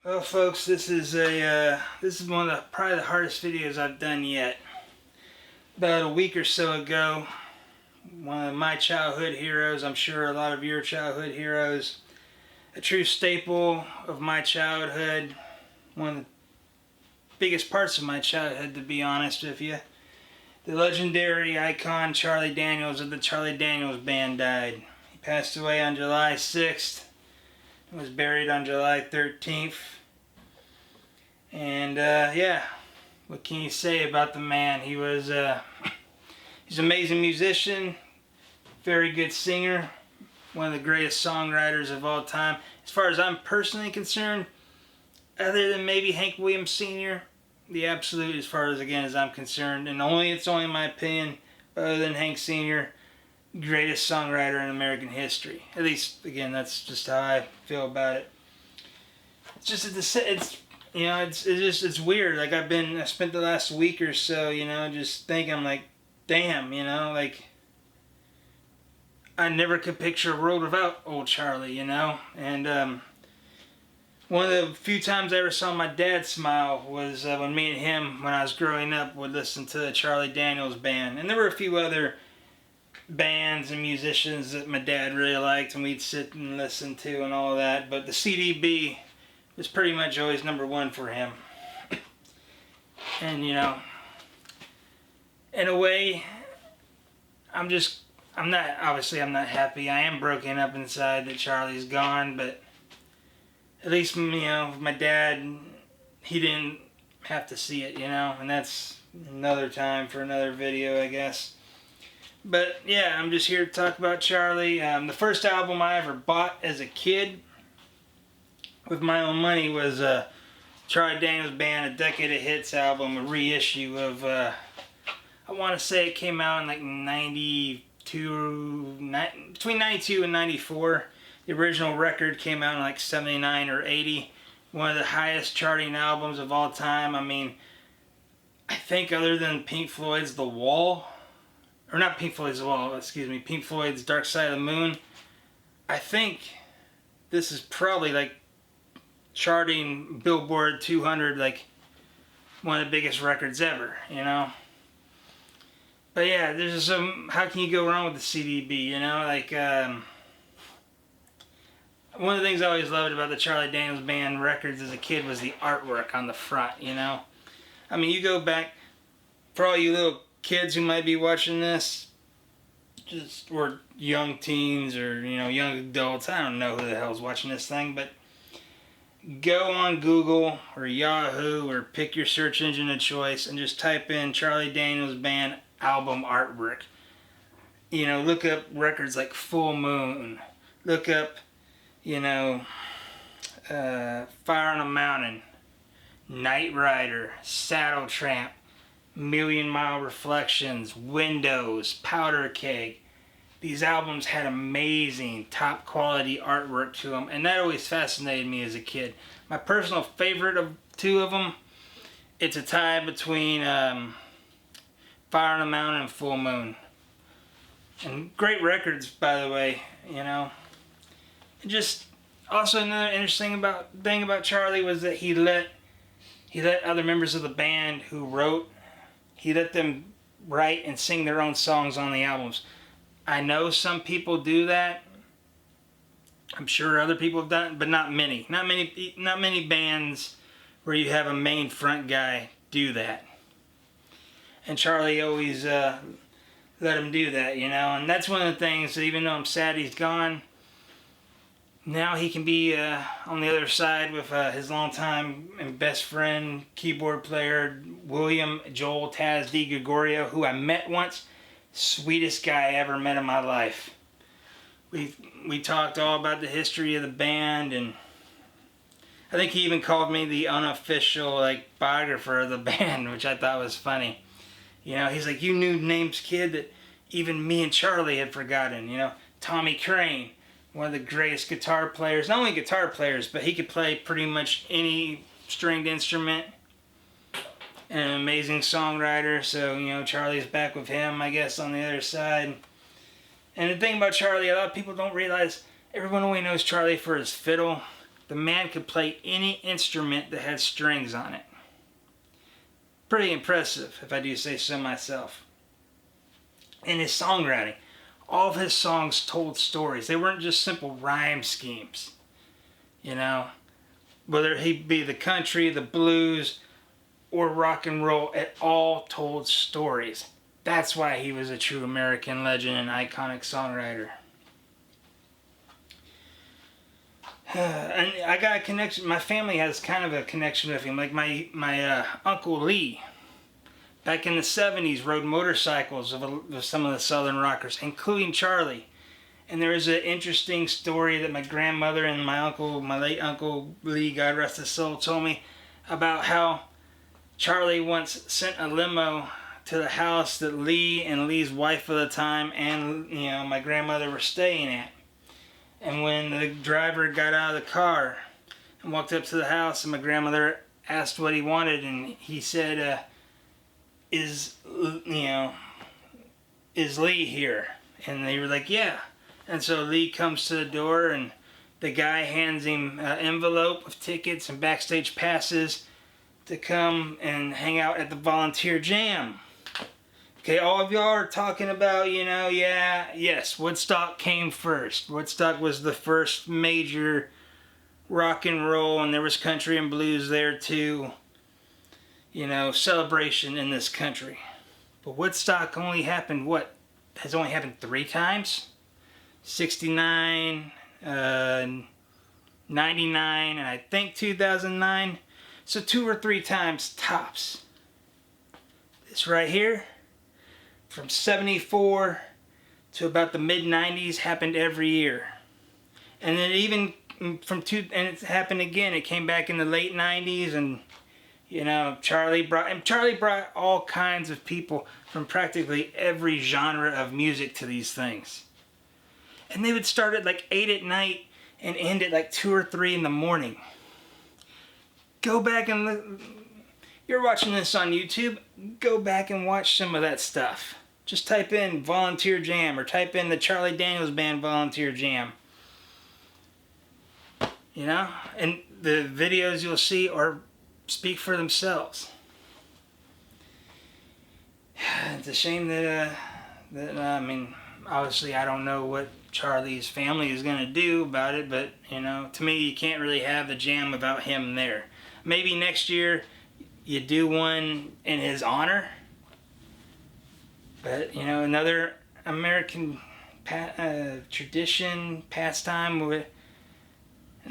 Well, folks, this is one of probably the hardest videos I've done yet. About a week or so ago, one of my childhood heroes, I'm sure a lot of your childhood heroes, a true staple of my childhood, one of the biggest parts of my childhood, to be honest with you. The legendary icon Charlie Daniels of the Charlie Daniels Band died. He passed away on July 6th and was buried on July 13th. And yeah, what can you say about the man? He was he's an amazing musician, very good singer, one of the greatest songwriters of all time. As far as I'm personally concerned, other than maybe Hank Williams Sr., the absolute, as far as I'm concerned, and it's only my opinion, but other than Hank Sr., greatest songwriter in American history. At least, again, that's just how I feel about it. It's just it's weird. Like I spent the last week or so, just thinking, I'm like, damn, like I never could picture a world without old Charlie, and one of the few times I ever saw my dad smile was when me and him, when I was growing up, would listen to the Charlie Daniels Band. And there were a few other bands and musicians that my dad really liked and we'd sit and listen to and all that. But the CDB was pretty much always number one for him. And, in a way, I'm not happy. I am broken up inside that Charlie's gone, but at least, my dad, he didn't have to see it, and that's another time for another video, I guess. But, yeah, I'm just here to talk about Charlie. The first album I ever bought as a kid with my own money was Charlie Daniels Band, A Decade of Hits album, a reissue of, I want to say it came out in like between 92 and 94. The original record came out in like 79 or 80. One of the highest charting albums of all time. I mean, I think other than Pink Floyd's The Wall, or not Pink Floyd's The Wall, excuse me, Pink Floyd's Dark Side of the Moon, I think this is probably like charting Billboard 200, like one of the biggest records ever, But yeah, there's how can you go wrong with the CDB, one of the things I always loved about the Charlie Daniels Band records as a kid was the artwork on the front, I mean, you go back, for all you little kids who might be watching this, or young teens, or, young adults, I don't know who the hell's watching this thing, but go on Google, or Yahoo, or pick your search engine of choice, and just type in Charlie Daniels Band album artwork. Look up records like Full Moon, look up Fire on a Mountain, Night Rider, Saddle Tramp, Million Mile Reflections, Windows, Powder Keg. These albums had amazing, top quality artwork to them, and that always fascinated me as a kid. My personal favorite of two of them, it's a tie between Fire on a Mountain and Full Moon. And great records, by the way, Just also another interesting thing about Charlie was that he let other members of the band who wrote, he let them write and sing their own songs on the albums. I know some people do that. I'm sure other people have done it, but not many. Not many bands where you have a main front guy do that. And Charlie always let him do that, And that's one of the things, even though I'm sad he's gone, now he can be on the other side with his longtime and best friend, keyboard player, William Joel Taz D. Gregorio, who I met once. Sweetest guy I ever met in my life. We talked all about the history of the band, and I think he even called me the unofficial biographer of the band, which I thought was funny. He's like, you knew names, kid, that even me and Charlie had forgotten. Tommy Crane, one of the greatest guitar players. Not only guitar players, but he could play pretty much any stringed instrument. And an amazing songwriter. So, Charlie's back with him, I guess, on the other side. And the thing about Charlie, a lot of people don't realize, everyone only knows Charlie for his fiddle. the man could play any instrument that had strings on it. Pretty impressive, if I do say so myself. And his songwriting, all of his songs told stories. They weren't just simple rhyme schemes. You know, whether he be the country, the blues, or rock and roll, it all told stories. That's why he was a true American legend and iconic songwriter. And I got a connection. My family has kind of a connection with him. Like my Uncle Lee, back in the 70s, rode motorcycles with some of the Southern rockers, including Charlie. And there is an interesting story that my grandmother and my late Uncle Lee, God rest his soul, told me about how Charlie once sent a limo to the house that Lee and Lee's wife at the time and my grandmother were staying at. And when the driver got out of the car and walked up to the house, and my grandmother asked what he wanted, and he said, "Is Lee here?" And they were like, "Yeah." And so Lee comes to the door, and the guy hands him an envelope of tickets and backstage passes to come and hang out at the Volunteer Jam. Okay, all of y'all are talking about, yes, Woodstock came first. Woodstock was the first major rock and roll, and there was country and blues there too. Celebration in this country. But Woodstock has only happened 3 times? 69, 99, and I think 2009. So 2 or 3 times tops. This right here, from 74 to about the mid-90s, happened every year. And then even and it happened again. It came back in the late 90s, and Charlie brought all kinds of people from practically every genre of music to these things. And they would start at like 8 at night and end at like 2 or 3 in the morning. Go back and look. You're watching this on YouTube, go back and watch some of that stuff. Just type in Volunteer Jam or type in the Charlie Daniels Band Volunteer Jam. And the videos you'll see speak for themselves. It's a shame that obviously I don't know what Charlie's family is going to do about it, but, to me, you can't really have the jam without him there. Maybe next year you do one in his honor. But, another American tradition, pastime,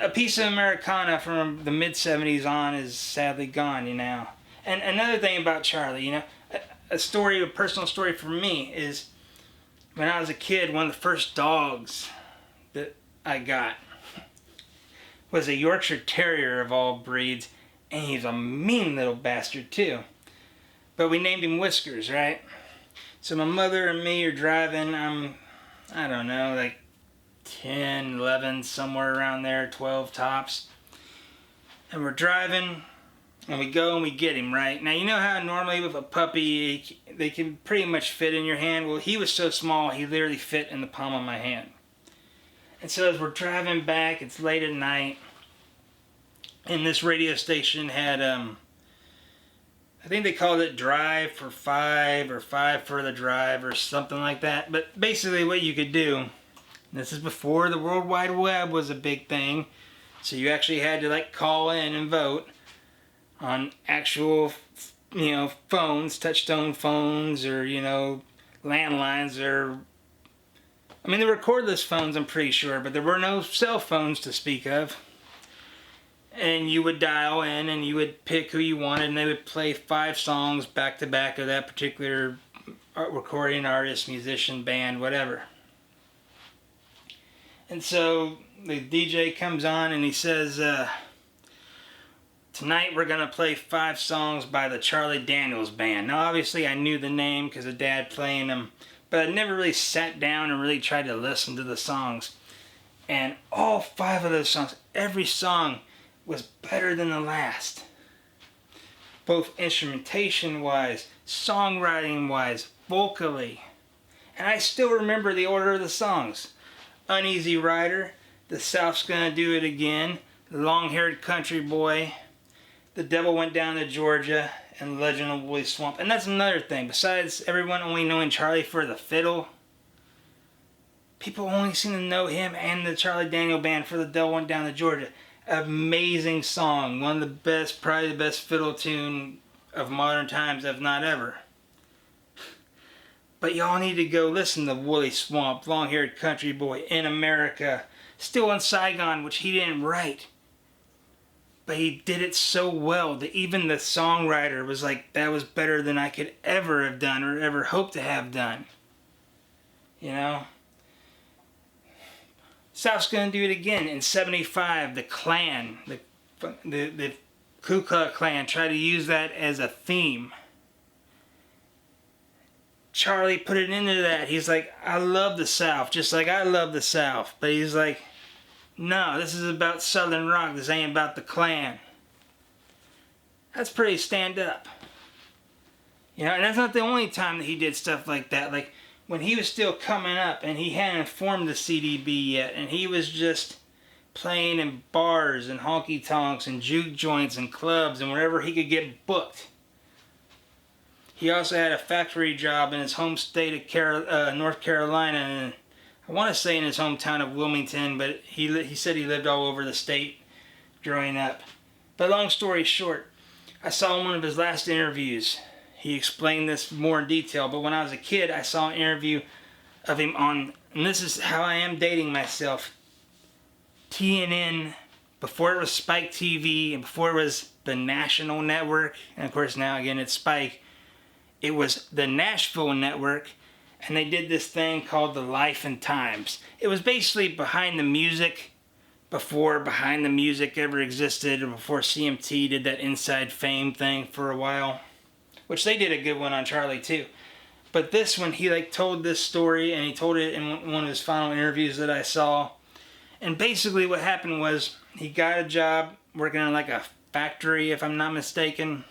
a piece of Americana from the mid-70s on is sadly gone, And another thing about Charlie, a personal story for me is when I was a kid, one of the first dogs that I got was a Yorkshire Terrier of all breeds, and he's a mean little bastard too. But we named him Whiskers, right? So my mother and me are driving, I don't know, like 10, 11, somewhere around there, 12 tops. And we're driving, and we go and we get him, right? Now, you know how normally with a puppy, they can pretty much fit in your hand? Well, he was so small, he literally fit in the palm of my hand. And so as we're driving back, it's late at night, and this radio station had, I think they called it Drive for 5 or 5 for the Drive or something like that. But basically what you could do, this is before the World Wide Web was a big thing, so you actually had to call in and vote on actual, phones, touch-tone phones, or, landlines, or, they were cordless phones, I'm pretty sure, but there were no cell phones to speak of. And you would dial in and you would pick who you wanted, and they would play 5 songs back to back of that particular recording artist, musician, band, whatever. And so the DJ comes on and he says, tonight we're going to play 5 songs by the Charlie Daniels Band. Now obviously I knew the name because of Dad playing them, but I never really sat down and really tried to listen to the songs. And all 5 of those songs, every song was better than the last. Both instrumentation-wise, songwriting-wise, vocally. And I still remember the order of the songs. Uneasy Rider, The South's Gonna Do It Again, Long-Haired Country Boy, The Devil Went Down to Georgia, and Legend of Woolly Swamp. And that's another thing. Besides everyone only knowing Charlie for the fiddle, people only seem to know him and the Charlie Daniel Band for The Devil Went Down to Georgia. Amazing song. One of the best, probably the best fiddle tune of modern times, if not ever. But y'all need to go listen to Woolly Swamp, Long-Haired Country Boy, In America, Still in Saigon, which he didn't write. But he did it so well that even the songwriter was like, that was better than I could ever have done or ever hope to have done. You know? South's gonna do it again. In '75, the Klan, the Ku Klux Klan tried to use that as a theme. Charlie put it into that. He's like, I love the South, just like I love the South. But he's like, no, this is about Southern rock. This ain't about the Klan. That's pretty stand up. You know, and that's not the only time that he did stuff like that. Like, when he was still coming up and he hadn't formed the CDB yet, and he was just playing in bars and honky-tonks and juke joints and clubs and wherever he could get booked. He also had a factory job in his home state of North Carolina, and I want to say in his hometown of Wilmington, but he said he lived all over the state growing up. But long story short, I saw one of his last interviews. He explained this more in detail, but when I was a kid, I saw an interview of him on, and this is how I am dating myself, TNN, before it was Spike TV, and before it was the National Network, and of course now again it's Spike. It was the Nashville Network, and they did this thing called the Life and Times. It was basically behind the music, before behind the music ever existed, or before CMT did that Inside Fame thing for a while, which they did a good one on Charlie too. But this one, he like told this story, and he told it in one of his final interviews that I saw. And basically what happened was he got a job working in like a factory, if I'm not mistaken.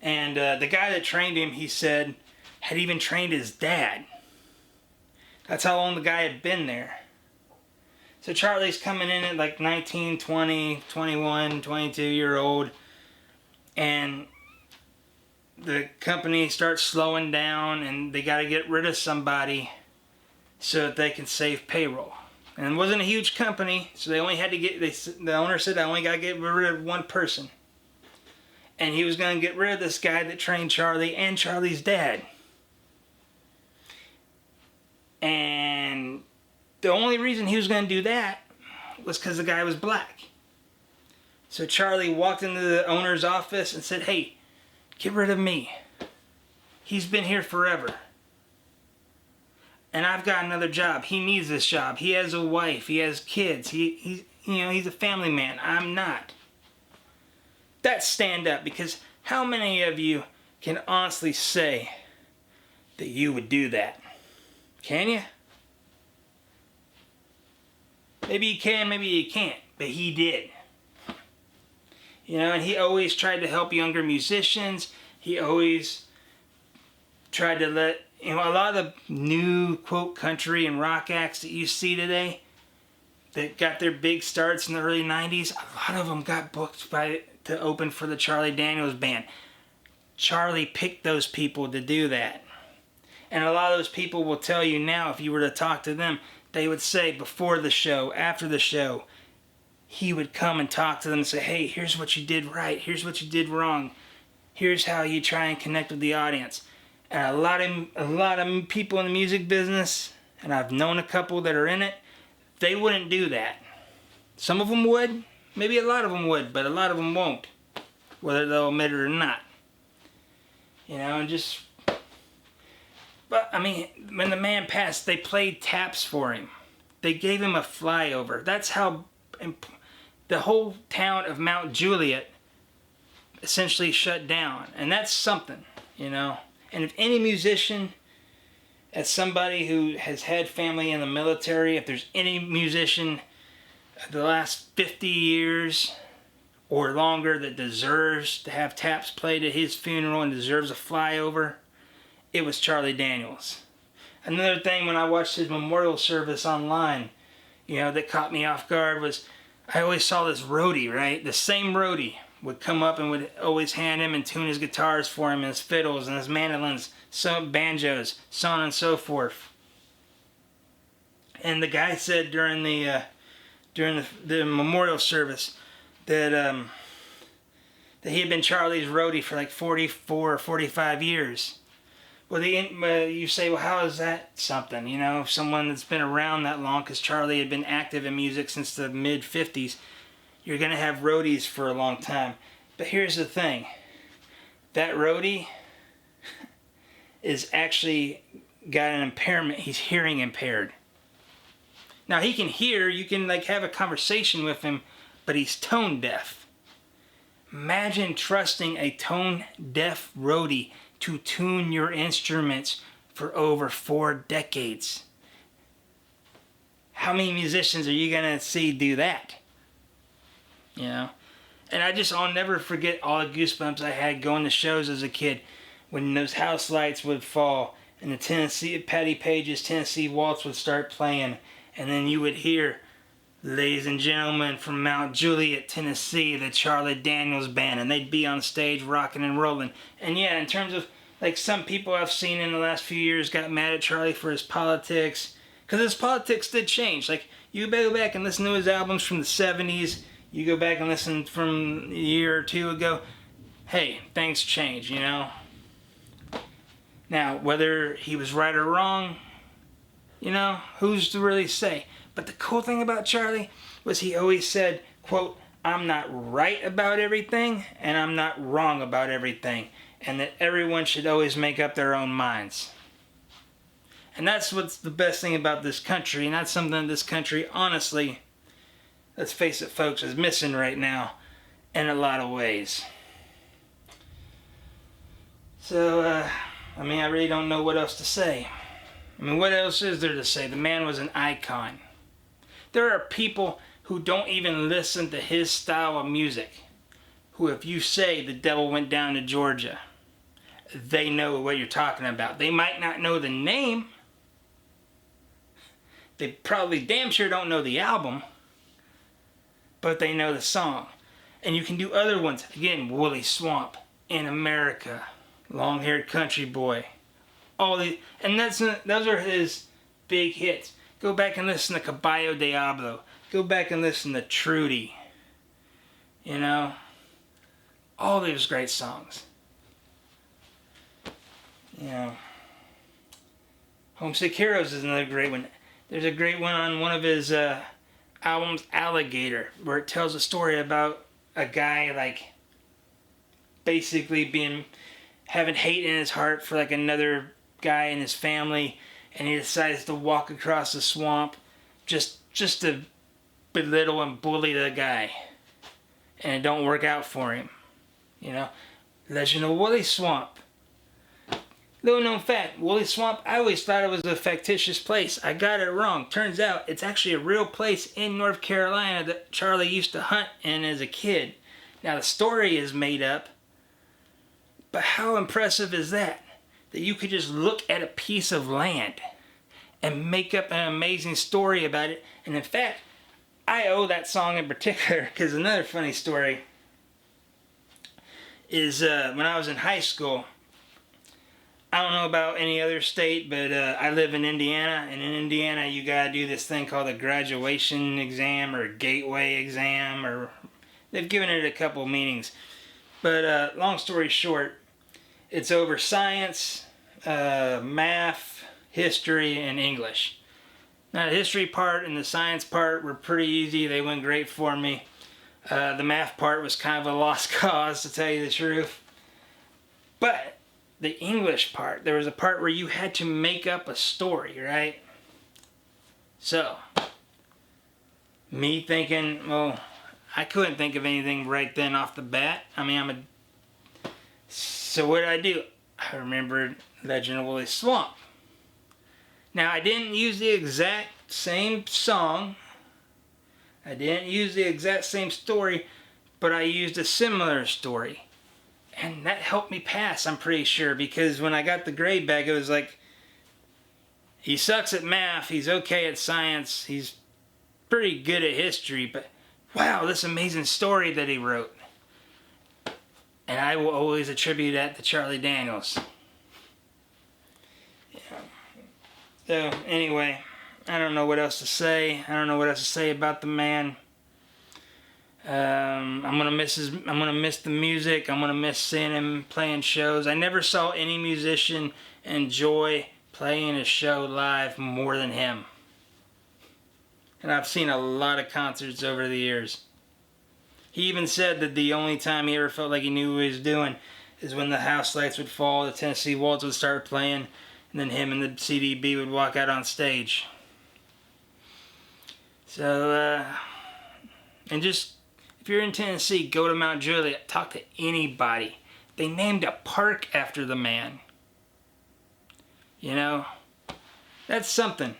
And the guy that trained him, he said, had even trained his dad. That's how long the guy had been there. So Charlie's coming in at like 19, 20, 21, 22-year-old. And the company starts slowing down, and they got to get rid of somebody so that they can save payroll. And it wasn't a huge company, so they only had to the owner said, I only got to get rid of one person. And he was going to get rid of this guy that trained Charlie and Charlie's dad. And the only reason he was going to do that was because the guy was black. So Charlie walked into the owner's office and said, hey, get rid of me. He's been here forever. And I've got another job. He needs this job. He has a wife. He has kids. He's a family man. I'm not. That's stand up, because how many of you can honestly say that you would do that? Can you? Maybe you can, maybe you can't, but he did. You know, and he always tried to help younger musicians. He always tried to let, a lot of the new, quote, country and rock acts that you see today that got their big starts in the early 90s, a lot of them got booked to open for the Charlie Daniels Band. Charlie picked those people to do that. And a lot of those people will tell you now, if you were to talk to them, they would say before the show, after the show, he would come and talk to them and say, hey, here's what you did right, here's what you did wrong, here's how you try and connect with the audience. And a lot of people in the music business, and I've known a couple that are in it, they wouldn't do that. Some of them would, maybe a lot of them would, but a lot of them won't, whether they'll admit it or not. But I mean, when the man passed, they played taps for him. They gave him a flyover. That's how the whole town of Mount Juliet essentially shut down. And that's something, And if any musician, as somebody who has had family in the military, if there's any musician the last 50 years or longer that deserves to have taps played at his funeral and deserves a flyover, it was Charlie Daniels. Another thing when I watched his memorial service online, that caught me off guard was I always saw this roadie, right? The same roadie would come up and would always hand him and tune his guitars for him, and his fiddles and his mandolins, some banjos, so on and so forth. And the guy said during the memorial service that that he had been Charlie's roadie for like 44 or 45 years. Well, you say, well, how is that something? You know, someone that's been around that long, because Charlie had been active in music since the mid-50s, you're going to have roadies for a long time. But here's the thing. That roadie is actually got an impairment. He's hearing impaired. Now, he can hear. You can like have a conversation with him, but he's tone deaf. Imagine trusting a tone deaf roadie to tune your instruments for over 4 decades. How many musicians are you going to see do that? You know? And I'll never forget all the goosebumps I had going to shows as a kid when those house lights would fall and the Patty Page's Tennessee Waltz would start playing, and then you would hear, ladies and gentlemen, from Mount Juliet, Tennessee, the Charlie Daniels Band, and they'd be on stage rocking and rolling. And yeah, in terms of, like, some people I've seen in the last few years got mad at Charlie for his politics, because his politics did change. Like, you go back and listen to his albums from the 70s, you go back and listen from a year or two ago, hey, things change, you know? Now, whether he was right or wrong, you know, who's to really say? But the cool thing about Charlie was he always said, quote, I'm not right about everything, and I'm not wrong about everything, and that everyone should always make up their own minds. And that's what's the best thing about this country, and that's something this country, honestly, let's face it, folks, is missing right now in a lot of ways. So, I really don't know what else to say. What else is there to say? The man was an icon. There are people who don't even listen to his style of music, who if you say the devil went down to Georgia, they know what you're talking about. They might not know the name. They probably damn sure don't know the album, but they know the song. And you can do other ones. Again, Woolly Swamp, In America, Long-Haired Country Boy. And those are his big hits. Go back and listen to Caballo Diablo. Go back and listen to Trudy. You know, all those great songs. You know, Homesick Heroes is another great one. There's a great one on one of his albums, Alligator, where it tells a story about a guy like basically having hate in his heart for like another guy in his family, and he decides to walk across the swamp just to belittle and bully the guy, and it don't work out for him. You know, Legend of Woolly Swamp. Little known fact, Woolly Swamp, I always thought it was a fictitious place. I got it wrong. Turns out it's actually a real place in North Carolina that Charlie used to hunt in as a kid. Now the story is made up, but how impressive is that? That you could just look at a piece of land and make up an amazing story about it. And in fact, I owe that song in particular, because another funny story is when I was in high school, I don't know about any other state, but I live in Indiana, and in Indiana you gotta do this thing called a graduation exam or gateway exam, or they've given it a couple meanings. But long story short, it's over science, math, history, and English. Now the history part and the science part were pretty easy. They went great for me. The math part was kind of a lost cause, to tell you the truth. But the English part, there was a part where you had to make up a story, right? So, me thinking, well, I couldn't think of anything right then off the bat. So what did I do? I remembered Legend of Woolly Swamp. Now, I didn't use the exact same song. I didn't use the exact same story, but I used a similar story. And that helped me pass, I'm pretty sure, because when I got the grade back, it was like, he sucks at math, he's okay at science, he's pretty good at history, but wow, this amazing story that he wrote. And I will always attribute that to Charlie Daniels. Yeah. So, anyway, I don't know what else to say. I don't know what else to say about the man. I'm gonna miss the music. I'm gonna miss seeing him playing shows. I never saw any musician enjoy playing a show live more than him. And I've seen a lot of concerts over the years. He even said that the only time he ever felt like he knew what he was doing is when the house lights would fall, the Tennessee Waltz would start playing, and then him and the CDB would walk out on stage. So, and just, if you're in Tennessee, go to Mount Juliet, talk to anybody. They named a park after the man. You know, that's something.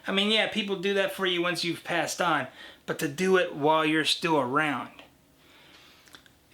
I mean, yeah, people do that for you once you've passed on, but to do it while you're still around.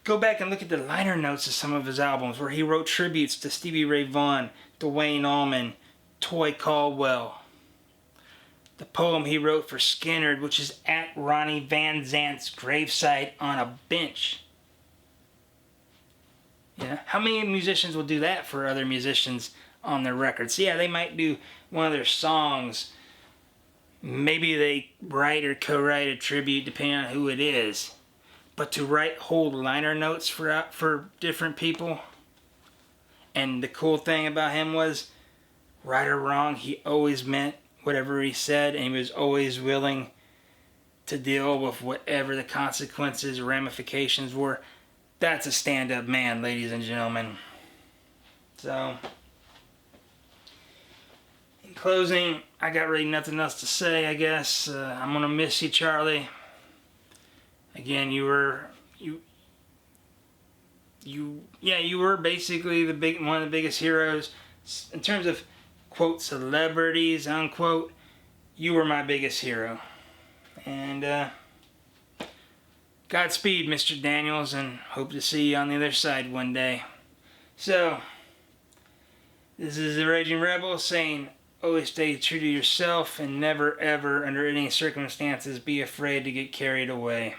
Go back and look at the liner notes of some of his albums where he wrote tributes to Stevie Ray Vaughan, Duane Allman, Toy Caldwell. The poem he wrote for Skinner, which is at Ronnie Van Zant's gravesite on a bench. Yeah, how many musicians will do that for other musicians on their records? Yeah, they might do one of their songs. Maybe they write or co-write a tribute depending on who it is. But to write whole liner notes for different people. And the cool thing about him was, right or wrong, he always meant whatever he said, and he was always willing to deal with whatever the consequences or ramifications were. That's a stand-up man, ladies and gentlemen. So, in closing, I got really nothing else to say, I guess. I'm going to miss you, Charlie. Again, you were basically one of the biggest heroes in terms of, quote, celebrities, unquote. You were my biggest hero. And Godspeed, Mr. Daniels, and hope to see you on the other side one day. So, this is the Raging Rebel saying, always stay true to yourself and never ever, under any circumstances, be afraid to get carried away.